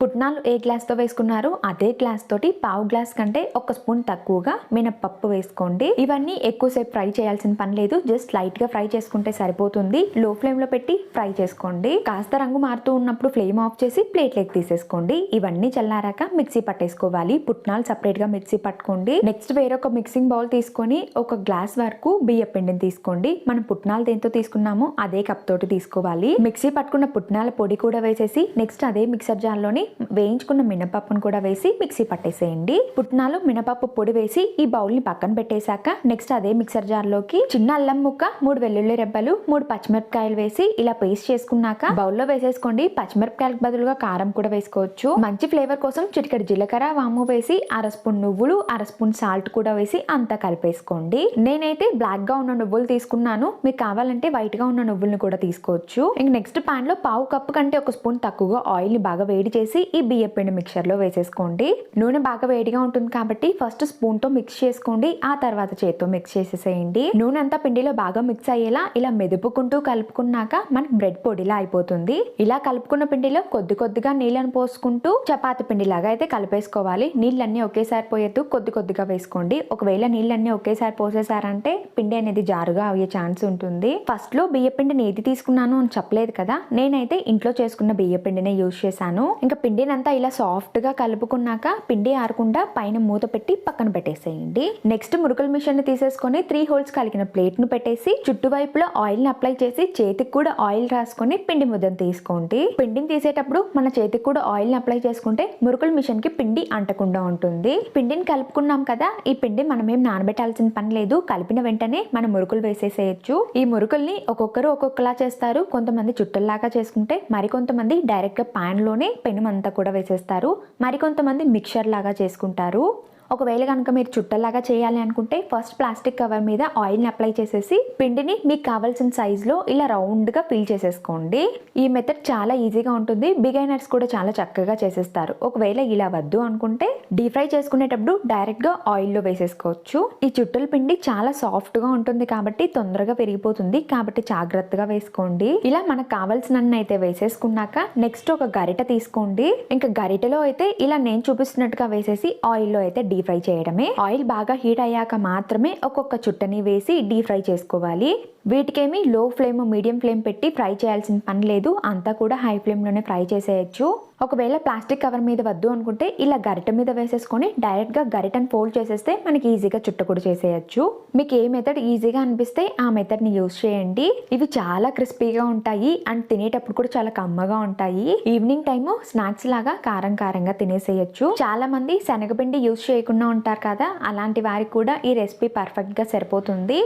పుట్నాలు ఏ గ్లాస్తో వేసుకున్నారో అదే గ్లాస్ తోటి పావు గ్లాస్ కంటే 1 స్పూన్ తక్కువగా మినపప్పు వేసుకోండి. ఇవన్నీ ఎక్కువసేపు ఫ్రై చేయాల్సిన పని లేదు, జస్ట్ లైట్ గా ఫ్రై చేసుకుంటే సరిపోతుంది. లో ఫ్లేమ్ లో పెట్టి ఫ్రై చేసుకోండి. కాస్త రంగు మారుతూ ఉన్నప్పుడు ఫ్లేమ్ ఆఫ్ చేసి ప్లేట్లోకి తీసేసుకోండి. ఇవన్నీ చల్లారాక మిక్సీ పట్టేసుకోవాలి. పుట్నాలు సపరేట్ గా మిక్సీ పట్టుకోండి. నెక్స్ట్ వేరొక మిక్సింగ్ బౌల్ తీసుకొని 1 గ్లాస్ వరకు బియ్య పిండిని తీసుకోండి. మనం పుట్నాలు దేంతో తీసుకున్నామో అదే కప్ తోటి తీసుకోవాలి. మిక్సీ పట్టుకున్న పుట్నాల పొడి కూడా వేసేసి నెక్స్ట్ అదే మిక్సర్ జార్ లోని వేయించుకున్న మినపప్పును కూడా వేసి మిక్సీ పట్టేసేయండి. పుట్నాలు మినపప్పు పొడి వేసి ఈ బౌల్ ని పక్కన పెట్టేశాక నెక్స్ట్ అదే మిక్సర్ జార్ లోకి చిన్న అల్లం ముక్క, 3 వెల్లుల్లి రెబ్బలు, 3 పచ్చిమిరపకాయలు వేసి ఇలా పేస్ట్ చేసుకున్నాక బౌల్లో వేసేసుకోండి. పచ్చిమిరపకాయలకు బదులుగా కారం కూడా వేసుకోవచ్చు. మంచి ఫ్లేవర్ కోసం చిటికెడు జీలకర్ర, వాము వేసి 1/2 స్పూన్ నువ్వులు, 1/2 స్పూన్ సాల్ట్ కూడా వేసి అంతా కలిపేసుకోండి. నేనైతే బ్లాక్ గా ఉన్న నువ్వులు తీసుకున్నాను. మీకు కావాలంటే వైట్ గా ఉన్న నువ్వులను కూడా తీసుకోవచ్చు. ఇంక నెక్స్ట్ పాన్ లో పావు కప్పు కంటే 1 స్పూన్ తక్కువగా ఆయిల్ ని బాగా వేడి చేసి ఈ బియ్య పిండి మిక్చర్ లో వేసేసుకోండి. నూనె బాగా వేడిగా ఉంటుంది కాబట్టి ఫస్ట్ స్పూన్ తో మిక్స్ చేసుకోండి. ఆ తర్వాత చేత్తో మిక్స్ చేసేసేయండి. నూనె అంతా పిండిలో బాగా మిక్స్ అయ్యేలా ఇలా మెదుపుకుంటూ కలుపుకున్నాక మనకి బ్రెడ్ పొడిలా అయిపోతుంది. ఇలా కలుపుకున్న పిండిలో కొద్ది కొద్దిగా నీళ్ళని పోసుకుంటూ చపాతి పిండిలాగా అయితే కలిపేసుకోవాలి. నీళ్ళన్నీ ఒకేసారి పోయొద్దు, కొద్ది కొద్దిగా వేసుకోండి. ఒకవేళ నీళ్ళన్నీ ఒకేసారి పోసేసారంటే పిండి అనేది జారుగా అయ్యే ఛాన్స్ ఉంటుంది. ఫస్ట్ లో బియ్య పిండిని ఏది తీసుకున్నాను అని చెప్పలేదు కదా, నేనైతే ఇంట్లో చేసుకున్న బియ్య పిండినే యూజ్ చేశాను. ఇంకా పిండినంతా ఇలా సాఫ్ట్ గా కలుపుకున్నాక పిండి ఆరకుండా పైన మూత పెట్టి పక్కన పెట్టేసేయండి. నెక్స్ట్ మురుకుల మిషన్ ని తీసేసుకొని 3 హోల్స్ కలిగిన ప్లేట్ ను పెట్టేసి చుట్టువైపులో ఆయిల్ ని అప్లై చేసి చేతికి కూడా ఆయిల్ రాసుకొని పిండి ముద్దను తీసుకోండి. పిండిని తీసేటప్పుడు మన చేతికి కూడా ఆయిల్ ని అప్లై చేసుకుంటే మురుకుల మిషన్ కి పిండి అంటకుండా ఉంటుంది. పిండిని కలుపుకున్నాం కదా, ఈ పిండి మనమేం నానబెట్టాల్సిన పని లేదు. కలిపిన వెంటనే మనం మురుకులు వేసేసేయచ్చు. ఈ మురుకుల్ని ఒక్కొక్కరు ఒక్కొక్కలా చేస్తారు. కొంతమంది చుట్టల్లాగా చేసుకుంటే మరికొంతమంది డైరెక్ట్ గా పాన్ లోనే పెనుమంతా కూడా వేసేస్తారు. మరికొంతమంది మిక్చర్ లాగా చేసుకుంటారు. ఒకవేళ కనుక మీరు చుట్టలాగా చేయాలి అనుకుంటే ఫస్ట్ ప్లాస్టిక్ కవర్ మీద ఆయిల్ని అప్లై చేసేసి పిండిని మీకు కావాల్సిన సైజులో ఇలా రౌండ్గా ఫిల్ చేసేసుకోండి. ఈ మెథడ్ చాలా ఈజీగా ఉంటుంది. బిగైనర్స్ కూడా చాలా చక్కగా చేసేస్తారు. ఒకవేళ ఇలా వద్దు అనుకుంటే డీప్ ఫ్రై చేసుకునేటప్పుడు డైరెక్ట్గా ఆయిల్లో వేసేసుకోవచ్చు. ఈ చుట్టల పిండి చాలా సాఫ్ట్గా ఉంటుంది కాబట్టి తొందరగా పెరిగిపోతుంది. కాబట్టి జాగ్రత్తగా వేసుకోండి. ఇలా మనకు కావాల్సినన్ని అయితే వేసేసుకున్నాక నెక్స్ట్ ఒక గరిట తీసుకోండి. ఇంకా గరిటెలో అయితే ఇలా నేను చూపిస్తున్నట్టుగా వేసేసి ఆయిల్లో అయితే డీప్ ఫ్రై చేయడమే. ఆయిల్ బాగా హీట్ అయ్యాక మాత్రమే ఒక్కొక్క చుట్టని వేసి డీప్ ఫ్రై చేసుకోవాలి. వీటికేమి లో ఫ్లేమ్ మీడియం ఫ్లేమ్ పెట్టి ఫ్రై చేయాల్సిన పని లేదు. అంతా కూడా హై ఫ్లేమ్ లోనే ఫ్రై చేసేయచ్చు. ఒకవేళ ప్లాస్టిక్ కవర్ మీద వద్దు అనుకుంటే ఇలా గరిట మీద వేసేసుకొని డైరెక్ట్ గా గరిటను ఫోల్డ్ చేసేస్తే మనకి ఈజీగా చుట్టకూడ చేసేయచ్చు. మీకు ఏ మెథడ్ ఈజీగా అనిపిస్తే ఆ మెథడ్ ని యూజ్ చేయండి. ఇవి చాలా క్రిస్పీగా ఉంటాయి అండ్ తినేటప్పుడు కూడా చాలా కమ్మగా ఉంటాయి. ఈవినింగ్ టైము స్నాక్స్ లాగా కారంగా తినేసేయచ్చు. చాలా మంది శనగపిండి యూజ్ చేయకుండా ఉంటారు కదా, అలాంటి వారికి కూడా ఈ రెసిపీ పర్ఫెక్ట్ గా సరిపోతుంది.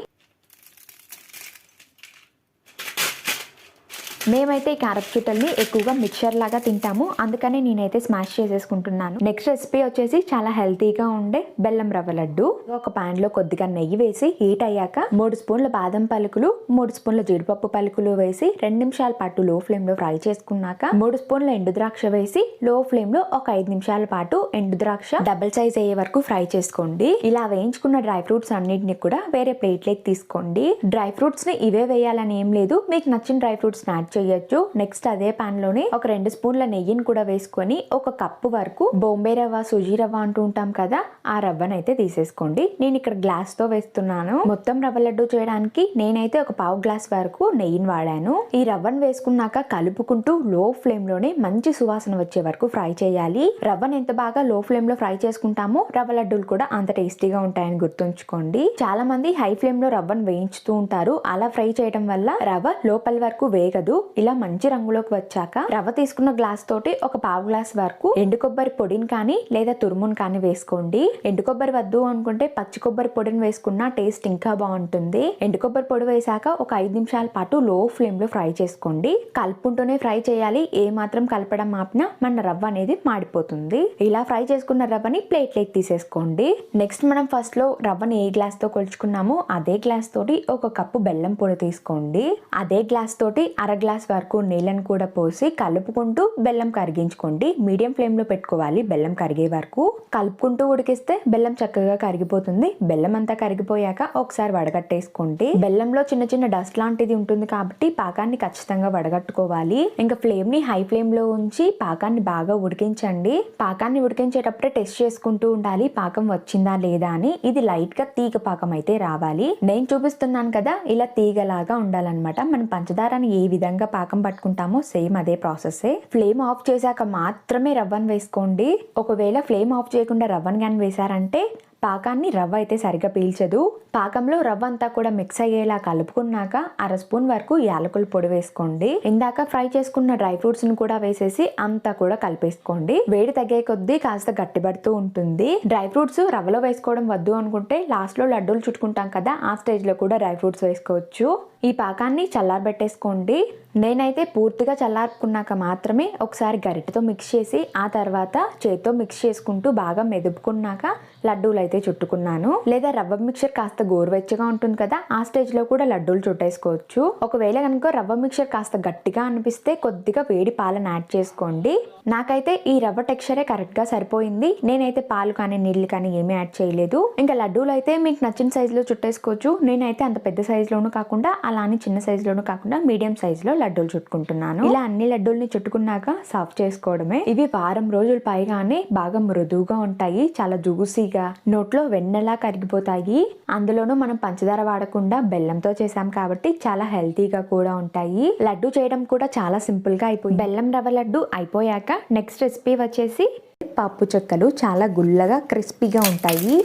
మేమైతే ఈ కారపు చుట్టల్ని ఎక్కువగా మిక్చర్ లాగా తింటాము, అందుకని నేనైతే స్మాష్ చేసేసుకుంటున్నాను. నెక్స్ట్ రెసిపీ వచ్చేసి చాలా హెల్తీగా ఉండే బెల్లం రవ్వ లడ్డు. ఒక పాన్ లో కొద్దిగా నెయ్యి వేసి హీట్ అయ్యాక 3 స్పూన్ల బాదం పలుకులు, 3 స్పూన్ల జీడిపప్పు పలుకులు వేసి 2 నిమిషాల పాటు లో ఫ్లేమ్ లో ఫ్రై చేసుకున్నాక 3 స్పూన్ల ఎండు ద్రాక్ష వేసి లో ఫ్లేమ్ లో ఒక 5 నిమిషాల పాటు ఎండు ద్రాక్ష డబుల్ సైజ్ అయ్యే వరకు ఫ్రై చేసుకోండి. ఇలా వేయించుకున్న డ్రై ఫ్రూట్స్ అన్నిటిని కూడా వేరే ప్లేట్ లోకి తీసుకోండి. డ్రై ఫ్రూట్స్ ని ఇవే వేయాలని ఏం లేదు, మీకు నచ్చిన డ్రై ఫ్రూట్స్ యాడ్ చేయొచ్చు. నెక్స్ట్ అదే పాన్ లోనే ఒక 2 స్పూన్ల నెయ్యిని కూడా వేసుకొని ఒక కప్పు వరకు బొంబే రవ్వ, సూజీ రవ్వ అంటూ ఉంటాం కదా, ఆ రవ్వను అయితే తీసేసుకోండి. నేను ఇక్కడ గ్లాస్ తో వేస్తున్నాను. మొత్తం రవ్వ లడ్డు చేయడానికి నేనైతే ఒక పావు గ్లాస్ వరకు నెయ్యిని వాడాను. ఈ రవ్వను వేసుకున్నాక కలుపుకుంటూ లో ఫ్లేమ్ లోనే మంచి సువాసన వచ్చే వరకు ఫ్రై చేయాలి. రవ్వను ఎంత బాగా లో ఫ్లేమ్ లో ఫ్రై చేసుకుంటామో రవ్వ లడ్డూలు కూడా అంత టేస్టీగా ఉంటాయని గుర్తుంచుకోండి. చాలా మంది హై ఫ్లేమ్ లో రవ్వను వేయించుతూ ఉంటారు. అలా ఫ్రై చేయడం వల్ల రవ్వ లోపల వరకు వేగదు. ఇలా మంచి రంగులోకి వచ్చాక రవ్వ తీసుకున్న గ్లాస్ తోటి ఒక పావు గ్లాస్ వరకు ఎండు కొబ్బరి పొడిని కానీ లేదా తురుమును కానీ వేసుకోండి. ఎండు కొబ్బరి వద్దు అనుకుంటే పచ్చి కొబ్బరి పొడిని వేసుకున్న టేస్ట్ ఇంకా బాగుంటుంది. ఎండు కొబ్బరి పొడి వేసాక ఒక 5 నిమిషాల పాటు లో ఫ్లేమ్ లో ఫ్రై చేసుకోండి. కలుపుకుంటూనే ఫ్రై చేయాలి. ఏ మాత్రం కలపడం ఆపినా మన రవ్వ అనేది మాడిపోతుంది. ఇలా ఫ్రై చేసుకున్న రవ్వని ప్లేట్ లోకి తీసేసుకోండి. నెక్స్ట్ మనం ఫస్ట్ లో రవ్వని ఏ గ్లాస్ తో కొలుచుకున్నామో అదే గ్లాస్ తోటి ఒక కప్పు బెల్లం పొడి తీసుకోండి. అదే గ్లాస్ తోటి అర గ్లాస్ వరకు నీళ్ళని కూడా పోసి కలుపుకుంటూ బెల్లం కరిగించుకోండి. మీడియం ఫ్లేమ్ లో పెట్టుకోవాలి బెల్లం కరిగే వరకు. కలుపుకుంటూ ఉడికిస్తే బెల్లం చక్కగా కరిగిపోతుంది. బెల్లం అంతా కరిగిపోయాక ఒకసారి వడగట్టేసుకోండి. బెల్లంలో చిన్న చిన్న డస్ట్ లాంటిది ఉంటుంది కాబట్టి పాకాన్ని ఖచ్చితంగా వడగట్టుకోవాలి. ఇంకా ఫ్లేమ్ ని హై ఫ్లేమ్ లో ఉంచి పాకాన్ని బాగా ఉడికించండి. పాకాన్ని ఉడికించేటప్పుడే టెస్ట్ చేసుకుంటూ ఉండాలి పాకం వచ్చిందా లేదా అని. ఇది లైట్ గా తీగ పాకం అయితే రావాలి. నేను చూపిస్తున్నాను కదా, ఇలా తీగలాగా ఉండాలన్నమాట. మనం పంచదారని ఏ విధంగా పాకం పట్టుకుంటామో సేమ్ అదే ప్రాసెస్. ఫ్లేమ్ ఆఫ్ చేశాక మాత్రమే రవ్వను వేసుకోండి. ఒకవేళ ఫ్లేమ్ ఆఫ్ చేయకుండా రవ్వను కానీ వేసారంటే పాకాన్ని రవ్వ అయితే సరిగా పీల్చదు. పాకంలో రవ్వ అంతా కూడా మిక్స్ అయ్యేలా కలుపుకున్నాక అర స్పూన్ వరకు యాలకుల పొడి వేసుకోండి. ఇందాక ఫ్రై చేసుకున్న డ్రై ఫ్రూట్స్ ను కూడా వేసేసి అంతా కూడా కలిపేసుకోండి. వేడి తగ్గే కొద్దీ కాస్త గట్టిపడుతూ ఉంటుంది. డ్రై ఫ్రూట్స్ రవ్వలో వేసుకోవడం వద్దు అనుకుంటే లాస్ట్ లో లడ్డూలు చుట్టుకుంటాం కదా, ఆ స్టేజ్ లో కూడా డ్రై ఫ్రూట్స్ వేసుకోవచ్చు. ఈ పాకాన్ని చల్లారబెట్టేసుకోండి. నేనైతే పూర్తిగా చల్లార్పుకున్నాక మాత్రమే ఒకసారి గరిటెతో మిక్స్ చేసి ఆ తర్వాత చేతితో మిక్స్ చేసుకుంటూ బాగా మెదుపుకున్నాక లడ్డూలు అయితే చుట్టుకున్నాను. లేదా రవ్వ మిక్చర్ కాస్త గోరువెచ్చగా ఉంటుంది కదా, ఆ స్టేజ్ లో కూడా లడ్డూలు చుట్టేసుకోవచ్చు. ఒకవేళ కనుక రవ్వ మిక్చర్ కాస్త గట్టిగా అనిపిస్తే కొద్దిగా వేడి పాలను యాడ్ చేసుకోండి. నాకైతే ఈ రవ్వ టెక్స్చరే కరెక్ట్ గా సరిపోయింది. నేనైతే పాలు కానీ నీళ్లు కానీ ఏమీ యాడ్ చేయలేదు. ఇంకా లడ్డూలు అయితే మీకు నచ్చిన సైజ్ లో చుట్టేసుకోవచ్చు. నేనైతే అంత పెద్ద సైజ్ లోను కాకుండా అలానే చిన్న సైజ్ లోను కాకుండా మీడియం సైజ్ లో లడ్డూలు చుట్టుకుంటున్నాను. ఇలా అన్ని లడ్డూల్ని చుట్టుకున్నాక సర్వ్ చేసుకోవడమే. ఇవి వారం రోజులు పైగానే బాగా మృదువుగా ఉంటాయి, చాలా జ్యూసీగా, నోట్లో వెన్నెలా కరిగిపోతాయి. అందులోనూ మనం పంచదార వాడకుండా బెల్లంతో చేసాం కాబట్టి చాలా హెల్తీగా కూడా ఉంటాయి. లడ్డు చేయడం కూడా చాలా సింపుల్ గా అయిపోయింది. బెల్లం రవ్వ లడ్డు అయిపోయాక నెక్స్ట్ రెసిపీ వచ్చేసి పప్పు చెక్కలు. చాలా గుల్లగా క్రిస్పీగా ఉంటాయి.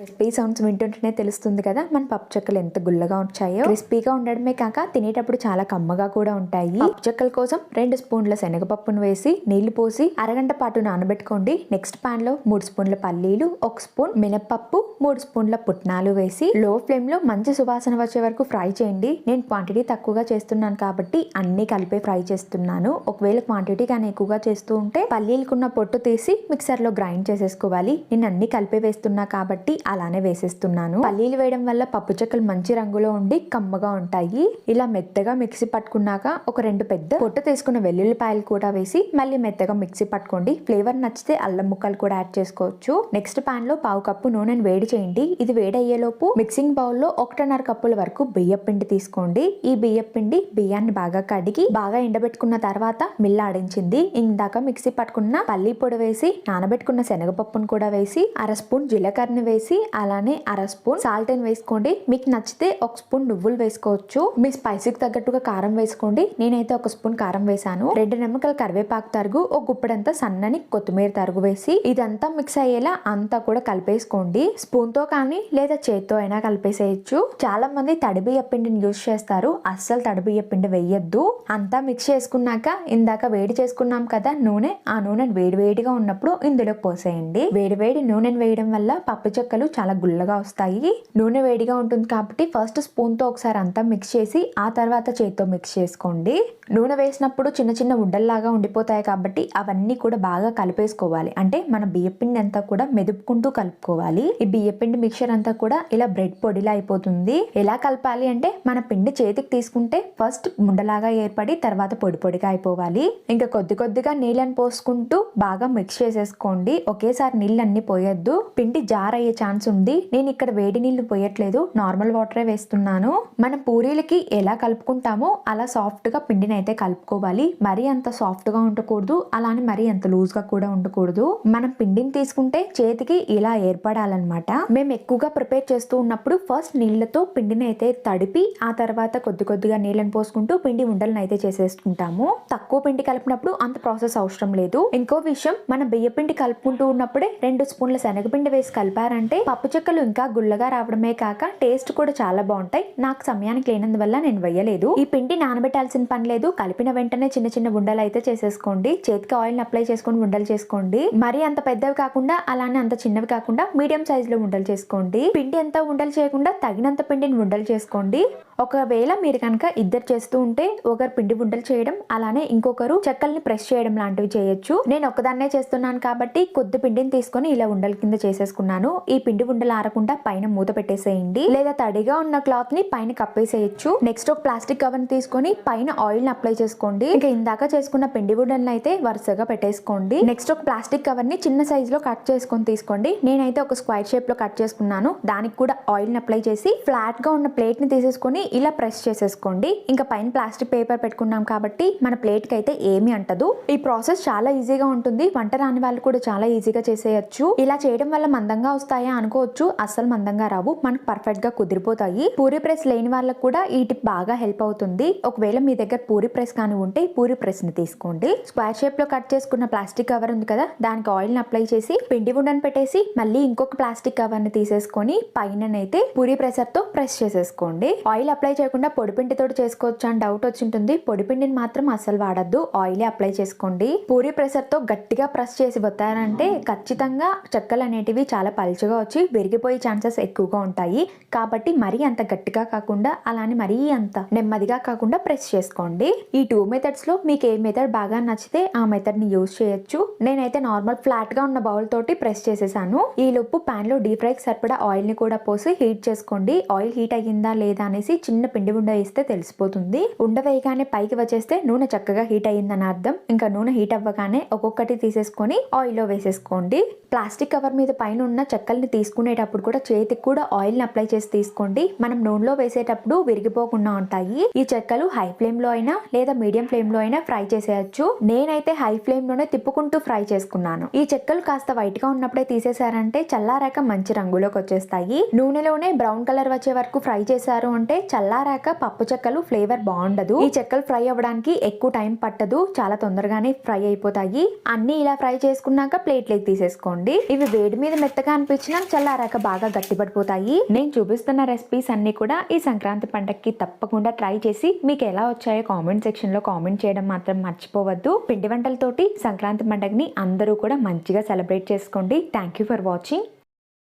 క్రిస్పీ సౌండ్స్ వింటుంటేనే తెలుస్తుంది కదా మన పప్పు చెక్కలు ఎంత గుల్లగా వచ్చాయో. క్రిస్పీగా ఉండడమే కాక తినేటప్పుడు చాలా కమ్మగా కూడా ఉంటాయి. పప్పు చెక్కల కోసం 2 స్పూన్ల శనగపప్పును వేసి నీళ్లు పోసి అరగంట పాటు నానబెట్టుకోండి. నెక్స్ట్ పాన్ లో 3 స్పూన్ల పల్లీలు, 1 స్పూన్ మినపప్పు, 3 స్పూన్ల పుట్నాలు వేసి లో ఫ్లేమ్ లో మంచి సువాసన వచ్చే వరకు ఫ్రై చేయండి. నేను క్వాంటిటీ తక్కువగా చేస్తున్నాను కాబట్టి అన్ని కలిపే ఫ్రై చేస్తున్నాను. ఒకవేళ క్వాంటిటీ కానీ ఎక్కువగా చేస్తూ ఉంటే పల్లీలకున్న పొట్టు తీసి మిక్సర్ లో గ్రైండ్ చేసేసుకోవాలి. నేను అన్ని కలిపే వేస్తున్నా కాబట్టి అలానే వేసేస్తున్నాను. పల్లీలు వేయడం వల్ల పప్పు చెక్కలు మంచి రంగులో ఉండి కమ్మగా ఉంటాయి. ఇలా మెత్తగా మిక్సీ పట్టుకున్నాక ఒక 2 పెద్ద పొట్టు తీసుకున్న వెల్లుల్లిపాయలు కూడా వేసి మళ్ళీ మెత్తగా మిక్సీ పట్టుకోండి. ఫ్లేవర్ నచ్చితే అల్లం ముక్కలు కూడా యాడ్ చేసుకోవచ్చు. నెక్స్ట్ పాన్ లో పావు కప్పు నూనెను వేడి చేయండి. ఇది వేడయ్యేలోపు మిక్సింగ్ బౌల్ లో 1.5 కప్పుల వరకు బియ్యం పిండి తీసుకోండి. ఈ బియ్యం పిండి బియ్యాన్ని బాగా కడిగి బాగా ఎండబెట్టుకున్న తర్వాత మిల్లాడించింది. ఇందాక మిక్సీ పట్టుకున్న పల్లి పొడి వేసి నానబెట్టుకున్న శనగపప్పును కూడా వేసి అర స్పూన్ జీలకర్రని వేసి అలానే అర స్పూన్ సాల్ట్ వేసుకోండి. మీకు నచ్చితే ఒక స్పూన్ నువ్వులు వేసుకోవచ్చు. మీ స్పైసీకి తగ్గట్టుగా కారం వేసుకోండి. నేనైతే ఒక స్పూన్ కారం వేసాను. 2 నిమ్మకాయల కరివేపాకు తరుగు, ఒక గుప్పెడంతా సన్నని కొత్తిమీర తరుగు వేసి ఇదంతా మిక్స్ అయ్యేలా అంతా కూడా కలిపేసుకోండి. స్పూన్ తో కానీ లేదా చేత్తో అయినా కలిపేసేయచ్చు. చాలా మంది తడి బియ్య పిండిని యూజ్ చేస్తారు. అస్సలు తడి బియ్య పిండి వేయద్దు. అంతా మిక్స్ చేసుకున్నాక ఇందాక వేడి చేసుకున్నాం కదా నూనె, ఆ నూనె వేడివేడిగా ఉన్నప్పుడు ఇందులో పోసేయండి. వేడివేడి నూనెను వేయడం వల్ల పప్పు చెక్కలు చాలా గుల్లగా వస్తాయి. నూనె వేడిగా ఉంటుంది కాబట్టి ఫస్ట్ స్పూన్ తో ఒకసారి అంతా మిక్స్ చేసి ఆ తర్వాత చేత్తో మిక్స్ చేసుకోండి. నూనె వేసినప్పుడు చిన్న చిన్న ఉండల్లాగా ఉండిపోతాయి కాబట్టి అవన్నీ కూడా బాగా కలిపేసుకోవాలి. అంటే మన బియ్యపిండి అంతా కూడా మెదుపుకుంటూ కలుపుకోవాలి. ఈ బియ్యపిండి మిక్చర్ అంతా కూడా ఇలా బ్రెడ్ పొడిలా అయిపోతుంది. ఎలా కలపాలి అంటే మన పిండి చేతికి తీసుకుంటే ఫస్ట్ ఉండలాగా ఏర్పడి తర్వాత పొడి పొడిగా అయిపోవాలి. ఇంకా కొద్ది కొద్దిగా నీళ్ళని పోసుకుంటూ బాగా మిక్స్ చేసేసుకోండి. ఒకేసారి నీళ్ళన్నీ పోయొద్దు, పిండి జార్ అయ్యే ఛాన్స్ ఉంది. నేను ఇక్కడ వేడి నీళ్లు పోయట్లేదు, నార్మల్ వాటరే వేస్తున్నాను. మనం పూరీలకి ఎలా కలుపుకుంటామో అలా సాఫ్ట్ గా పిండిని అయితే కలుపుకోవాలి. మరీ అంత సాఫ్ట్ గా ఉండకూడదు, అలానే మరీ అంత లూజ్ గా కూడా ఉండకూడదు. మనం పిండిని తీసుకుంటే చేతికి ఇలా ఏర్పడాలన్నమాట. మేము ఎక్కువగా ప్రిపేర్ చేస్తూ ఉన్నప్పుడు ఫస్ట్ నీళ్లతో పిండిని అయితే తడిపి ఆ తర్వాత కొద్ది కొద్దిగా నీళ్ళని పోసుకుంటూ పిండి ఉండలను అయితే చేసేసుకుంటాము. తక్కువ పిండి కలిపినప్పుడు అంత ప్రాసెస్ అవసరం లేదు. ఇంకో విషయం, మన బియ్య పిండి కలుపుకుంటూ ఉన్నప్పుడే 2 స్పూన్ల శనగపిండి వేసి కలిపారంటే పప్పు చెక్కలు ఇంకా గుల్లగా రావడమే కాక టేస్ట్ కూడా చాలా బాగుంటాయి. నాకు సమయానికి లేనందువల్ల నేను వేయలేదు. ఈ పిండి నానబెట్టాల్సిన పని లేదు. కలిపిన వెంటనే చిన్న చిన్న ఉండలు అయితే చేసేసుకోండి. చేతికి ఆయిల్ అప్లై చేసుకొని ఉండలు చేసుకోండి. మరీ అంత పెద్దవి కాకుండా అలానే అంత చిన్నవి కాకుండా మీడియం సైజ్ లో ఉండలు చేసుకోండి. పిండి అంతా ఉండలు చేయకుండా తగినంత పిండిని ఉండలు చేసుకోండి. ఒకవేళ మీరు కనుక ఇద్దరు చేస్తూ ఉంటే ఒకరు పిండి ఉండలు చేయడం, అలానే ఇంకొకరు చెక్కల్ని ప్రెస్ చేయడం లాంటివి చేయొచ్చు. నేను ఒకదాన్నే చేస్తున్నాను కాబట్టి కొద్ది పిండిని తీసుకొని ఇలా ఉండల కింద చేసేసుకున్నాను. ఈ పిండి ఉండలు ఆరకుండా పైన మూత పెట్టేసేయండి, లేదా తడిగా ఉన్న క్లాత్ ని పైన కప్పేసేయచ్చు. నెక్స్ట్ ఒక ప్లాస్టిక్ కవర్ తీసుకొని పైన ఆయిల్ ని అప్లై చేసుకోండి. ఇంకా ఇందాక చేసుకున్న పిండి ఉండలను అయితే వరుసగా పెట్టేసుకోండి. నెక్స్ట్ ఒక ప్లాస్టిక్ కవర్ ని చిన్న సైజ్ లో కట్ చేసుకొని తీసుకోండి. నేనైతే ఒక స్క్వేర్ షేప్ లో కట్ చేసుకున్నాను. దానికి కూడా ఆయిల్ ని అప్లై చేసి ఫ్లాట్ గా ఉన్న ప్లేట్ ని తీసేసుకొని ఇలా ప్రెస్ చేసేసుకోండి. ఇంకా పైన ప్లాస్టిక్ పేపర్ పెట్టుకున్నాం కాబట్టి మన ప్లేట్ కి అయితే ఏమీ అంటదు. ఈ ప్రాసెస్ చాలా ఈజీగా ఉంటుంది. వంట రాని వాళ్ళు కూడా చాలా ఈజీగా చేసేయచ్చు. ఇలా చేయడం వల్ల మందంగా వస్తాయా అనుకోవచ్చు, అస్సలు మందంగా రావు, మనకు పర్ఫెక్ట్ గా కుదిరిపోతాయి. పూరి ప్రెస్ లేని వాళ్ళకి కూడా ఈ టిప్ బాగా హెల్ప్ అవుతుంది. ఒకవేళ మీ దగ్గర పూరి ప్రెస్ కానీ ఉంటే పూరి ప్రెస్ ని తీసుకోండి. స్క్వేర్ షేప్ లో కట్ చేసుకున్న ప్లాస్టిక్ కవర్ ఉంది కదా, దానికి ఆయిల్ ని అప్లై చేసి పిండి ఉండని పెట్టేసి మళ్ళీ ఇంకొక ప్లాస్టిక్ కవర్ ని తీసేసుకొని పైననైతే పూరి ప్రెసర్ తో ప్రెస్ చేసేసుకోండి. ఆయిల్ అప్లై చేయకుండా పొడిపిండితో చేసుకోవచ్చు అని డౌట్ వచ్చింటుంది. పొడిపిండిని మాత్రం అస్సలు వాడద్దు, ఆయిల్ అప్లై చేసుకోండి. పూరి ప్రెసర్ తో గట్టిగా ప్రెస్ చేసి వస్తారంటే ఖచ్చితంగా చెక్కలు అనేటివి చాలా పలుచగా వచ్చి విరిగిపోయే ఛాన్సెస్ ఎక్కువగా ఉంటాయి. కాబట్టి మరీ అంత గట్టిగా కాకుండా అలానే మరీ అంత నెమ్మదిగా కాకుండా ప్రెస్ చేసుకోండి. ఈ 2 మెథడ్స్ లో మీకు ఏ మెథడ్ బాగా నచ్చితే ఆ మెథడ్ ని యూజ్ చేయొచ్చు. నేనైతే నార్మల్ ఫ్లాట్ గా ఉన్న బౌల్ తోటి ప్రెస్ చేసేసాను. ఈ లోపు పాన్ లో డీప్ ఫ్రైకి సరిపడా ఆయిల్ ని కూడా పోసి హీట్ చేసుకోండి. ఆయిల్ హీట్ అయ్యిందా లేదా అనేసి చిన్న పిండి ఉండ వేస్తే తెలిసిపోతుంది. ఉండ వేయగానే పైకి వచ్చేస్తే నూనె చక్కగా హీట్ అయ్యిందని అర్థం. ఇంకా నూనె హీట్ అవ్వగానే ఒక్కొక్కటి తీసేసుకొని ఆయిల్ లో వేసేసుకోండి. ప్లాస్టిక్ కవర్ మీద పైన ఉన్న చెక్కల్ని తీసుకునేటప్పుడు కూడా చేతికి కూడా ఆయిల్ ని అప్లై చేసి తీసుకోండి. మనం నూనెలో వేసేటప్పుడు విరిగిపోకుండా ఉంటాయి. ఈ చెక్కలు హై ఫ్లేమ్ లో అయినా లేదా మీడియం ఫ్లేమ్ లో అయినా ఫ్రై చేసేయచ్చు. నేనైతే హై ఫ్లేమ్ లోనే తిప్పుకుంటూ ఫ్రై చేసుకున్నాను. ఈ చెక్కలు కాస్త వైట్ గా ఉన్నప్పుడే తీసేసారంటే చల్లారాక మంచి రంగులోకి వచ్చేస్తాయి. నూనెలోనే బ్రౌన్ కలర్ వచ్చే వరకు ఫ్రై చేశారు అంటే చల్లారాక పప్పు చెక్కలు ఫ్లేవర్ బాగుండదు. ఈ చెక్కలు ఫ్రై అవ్వడానికి ఎక్కువ టైం పట్టదు, చాలా తొందరగానే ఫ్రై అయిపోతాయి. అన్ని ఇలా ఫ్రై చేసుకున్నాక ప్లేట్లోకి తీసేసుకోండి. ఇవి వేడి మీద మెత్తగా అనిపించినా చల్లారాక బాగా గట్టిపడిపోతాయి. నేను చూపిస్తున్న రెసిపీస్ అన్ని కూడా ఈ సంక్రాంతి పండగకి తప్పకుండా ట్రై చేసి మీకు ఎలా వచ్చాయో కామెంట్ సెక్షన్ లో కామెంట్ చేయడం మాత్రం మర్చిపోవద్దు. పిండి వంటలతోటి సంక్రాంతి పండగని అందరూ కూడా మంచిగా సెలబ్రేట్ చేసుకోండి. Thank you for watching.